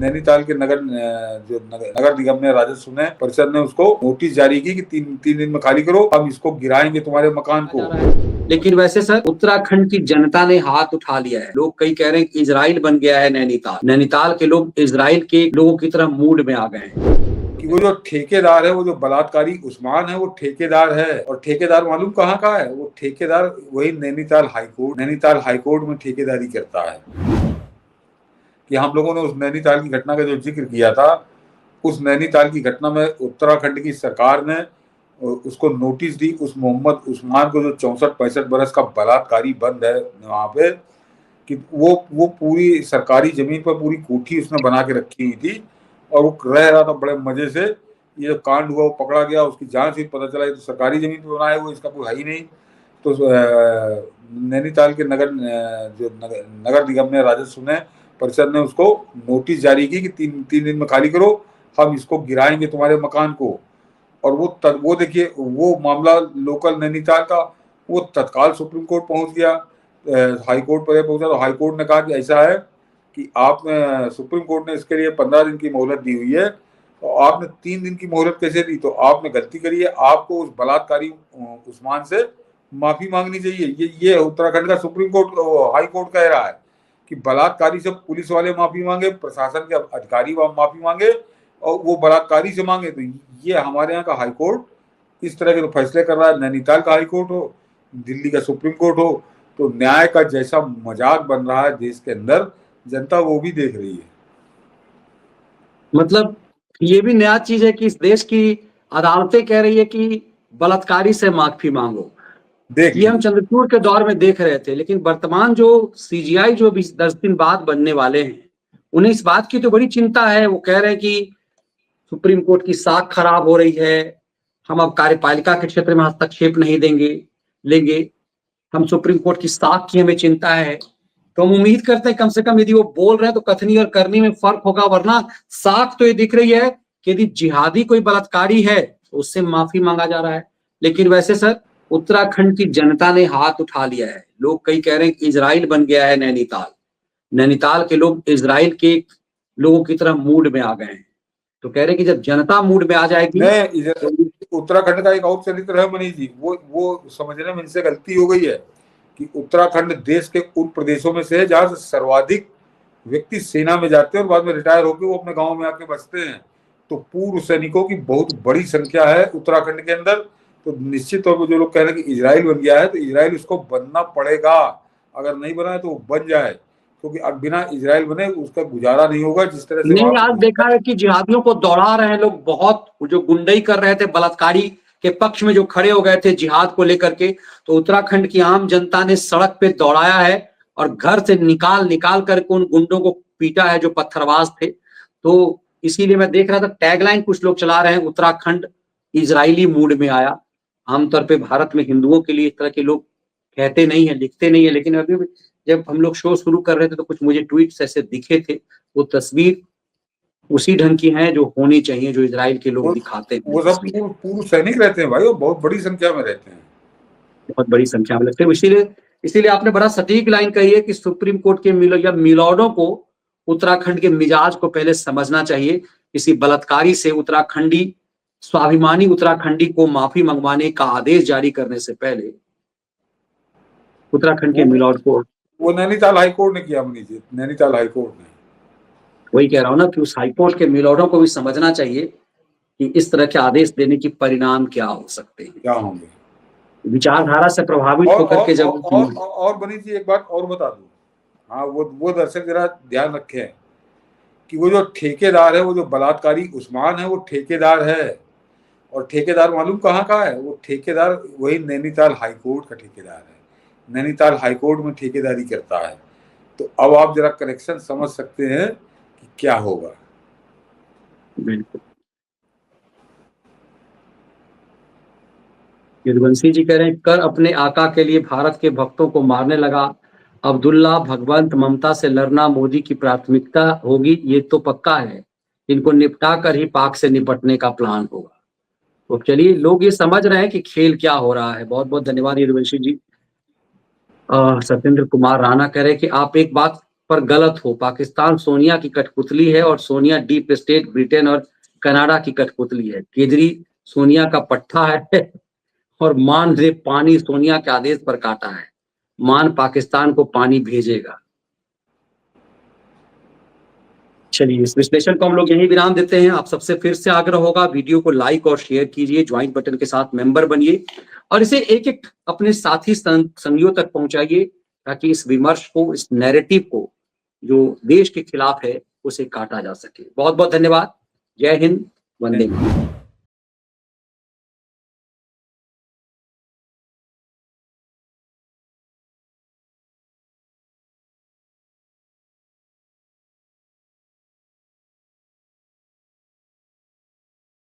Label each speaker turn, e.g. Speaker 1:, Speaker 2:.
Speaker 1: नैनीताल के नगर निगम ने राजस्व ने परिषद ने उसको नोटिस जारी की कि तीन दिन में खाली करो, हम इसको गिराएंगे तुम्हारे मकान को।
Speaker 2: लेकिन वैसे सर उत्तराखंड की जनता ने हाथ उठा लिया है। लोग कई कह रहे हैं कि इजराइल बन गया है नैनीताल के लोग इजराइल के लोगों की तरह मूड में आ गए हैं
Speaker 1: कि वो जो ठेकेदार है, वो जो बलात्कारी उस्मान है, वो ठेकेदार है। और ठेकेदार मालूम कहाँ का है? वो ठेकेदार वही नैनीताल हाईकोर्ट में ठेकेदारी करता है। कि हम लोगों ने उस नैनीताल की घटना का जो जिक्र किया था, उस नैनीताल की घटना में उत्तराखंड की सरकार ने उसको नोटिस दी, उस मोहम्मद उस्मान को जो 64-65 बरस का बलात्कारी बंद है वहां पे, कि वो पूरी सरकारी जमीन पर पूरी कोठी उसने बना के रखी हुई थी और वो रह रहा था बड़े मजे से। ये जो कांड हुआ वो पकड़ा गया, उसकी जांच हुई, पता चला ये तो सरकारी जमीन पर बनाया हुआ, इसका कोई है ही नहीं। तो नैनीताल के नगर निगम ने राजस्व ने परिषद ने उसको नोटिस जारी की कि तीन दिन में खाली करो, हम इसको गिराएंगे तुम्हारे मकान को। और वो देखिए, वो मामला लोकल नैनीताल का वो तत्काल सुप्रीम कोर्ट पहुंच गया, हाई कोर्ट पर पहुंचा। तो हाई कोर्ट ने कहा कि ऐसा है कि आपने, सुप्रीम कोर्ट ने इसके लिए 15 दिन की मोहलत दी हुई है, तो आपने 3 दिन की मोहलत कैसे दी? तो आपने गलती करी है, आपको उस बलात्कारी उस्मान से माफी मांगनी चाहिए। ये उत्तराखंड का सुप्रीम कोर्ट, हाई कोर्ट कह रहा है कि बलात्कारी से पुलिस वाले माफी मांगे, प्रशासन के अधिकारी माफी मांगे और वो बलात्कारी से मांगे। तो ये हमारे यहाँ का हाई कोर्ट इस तरह के तो फैसले कर रहा है। नैनीताल का हाई कोर्ट हो, दिल्ली का सुप्रीम कोर्ट हो, तो न्याय का जैसा मजाक बन रहा है देश के अंदर, जनता वो भी देख रही है।
Speaker 2: मतलब ये भी नया चीज है कि इस देश की अदालतें कह रही है कि बलात्कारी से माफी मांगो। ये हम चंद्रचूड़ के दौर में देख रहे थे, लेकिन वर्तमान जो सीजीआई जो 10 दिन बाद बनने वाले हैं, उन्हें इस बात की तो बड़ी चिंता है। वो कह रहे हैं कि सुप्रीम कोर्ट की साख खराब हो रही है, हम अब कार्यपालिका के क्षेत्र में हस्तक्षेप नहीं लेंगे, हम सुप्रीम कोर्ट की साख की हमें चिंता है। तो हम उम्मीद करते हैं कम से कम यदि वो बोल रहे हैं तो कथनी और करनी में फर्क होगा, वरना साख तो ये दिख रही है कि यदि जिहादी कोई बलात्कारी है तो उससे माफी मांगा जा रहा है। लेकिन वैसे सर उत्तराखंड की जनता ने हाथ उठा लिया है। लोग कई कह रहे हैं कि इजराइल बन गया है नैनीताल के लोग इजराइल के लोगों की तरह मूड में आ गए हैं। तो कह रहे हैं कि जब जनता मूड में आ जाएगी।
Speaker 1: उत्तराखंड का एक और चरित्र है मनीष जी, वो समझने में इनसे गलती हो गई है कि उत्तराखंड देश के उन प्रदेशों में से है जहां से सर्वाधिक व्यक्ति सेना में जाते हैं और बाद में रिटायर होकर वो अपने गांव में आके बसते हैं। तो पूर्व सैनिकों की बहुत बड़ी संख्या है उत्तराखंड के अंदर। तो निश्चित तौर पर जो लोग कह रहे हैं कि इजराइल बन गया है, तो इजराइल उसको बनना पड़ेगा। अगर नहीं बना है तो वो बन जाए, क्योंकि अब बिना इजराइल बने उसका गुजारा नहीं होगा। जिस तरह से
Speaker 2: नहीं, आज देखा है कि जिहादियों को दौड़ा रहे हैं लोग, बहुत जो गुंडई कर रहे थे, बलात्कारी के पक्ष में जो खड़े हो गए थे जिहाद को लेकर के, तो उत्तराखंड की आम जनता ने सड़क पे दौड़ाया है और घर से निकाल करके उन गुंडों को पीटा है जो पत्थरबाज थे। तो इसीलिए मैं देख रहा था टैगलाइन कुछ लोग चला रहे हैं, उत्तराखंड इजरायली मूड में आया। आमतौर पे भारत में हिंदुओं के लिए इस तरह के लोग कहते नहीं है, लिखते नहीं है, लेकिन अभी जब हम लोग शो शुरू कर रहे थे तो कुछ मुझे ट्वीट्स ऐसे दिखे थे। वो तस्वीर उसी ढंग की है जो होनी चाहिए, जो इजराइल के लोग दिखाते हैं।
Speaker 1: वो सब पूर्व सैनिक रहते हैं भाई, वो बहुत बड़ी संख्या में रहते हैं,
Speaker 2: बहुत बड़ी संख्या में लगते हैं। इसीलिए आपने बड़ा सटीक लाइन कही है कि सुप्रीम कोर्ट के मिलॉर्डों को उत्तराखंड के मिजाज को पहले समझना चाहिए। किसी बलात्कारी से उत्तराखंडी, स्वाभिमानी उत्तराखंडी को माफी मंगवाने का आदेश जारी करने से पहले उत्तराखंड के मिलॉर्ड को,
Speaker 1: वो नैनीताल हाईकोर्ट ने किया मनीष जी, नैनीताल हाईकोर्ट ने।
Speaker 2: वही कह रहा हूं ना कि उस हाईकोर्ट के मिलॉर्डों को भी समझना चाहिए कि इस तरह के आदेश देने की परिणाम क्या हो सकते हैं,
Speaker 1: क्या होंगे।
Speaker 2: विचारधारा से प्रभावित होकर के। जब
Speaker 1: और मनीष जी एक बात और बता दूं, हाँ, वो दर्शक जरा ध्यान रखें कि वो जो ठेकेदार है, वो जो बलात्कारी उस्मान है, वो ठेकेदार है। और ठेकेदार मालूम कहाँ का है? वो ठेकेदार वही नैनीताल हाईकोर्ट का ठेकेदार है। नैनीताल हाईकोर्ट में ठेकेदारी करता है। तो अब आप जरा कनेक्शन समझ सकते हैं कि क्या होगा।
Speaker 2: बिल्कुल, यदुवंशी जी कह रहे हैं, कर अपने आका के लिए भारत के भक्तों को मारने लगा अब्दुल्ला भगवंत, ममता से लड़ना मोदी की प्राथमिकता होगी, ये तो पक्का है। इनको निपटा कर ही पाक से निपटने का प्लान होगा। तो चलिए, लोग ये समझ रहे हैं कि खेल क्या हो रहा है। बहुत बहुत धन्यवाद यदुवंशी जी। सत्येंद्र कुमार राणा कह रहे हैं कि आप एक बात पर गलत हो। पाकिस्तान सोनिया की कठपुतली है और सोनिया डीप स्टेट ब्रिटेन और कनाडा की कठपुतली है। केजरी सोनिया का पट्टा है और मान ने पानी सोनिया के आदेश पर काटा है। मान पाकिस्तान को पानी भेजेगा। चलिए, इस विश्लेषण को हम लोग यहीं विराम देते हैं। आप सबसे फिर से आग्रह होगा, वीडियो को लाइक और शेयर कीजिए, ज्वाइन बटन के साथ मेंबर बनिए और इसे एक एक अपने साथी संगियों तक पहुंचाइए, ताकि इस विमर्श को, इस नैरेटिव को जो देश के खिलाफ है, उसे काटा जा सके। बहुत बहुत धन्यवाद। जय हिंद, वंदे मातरम।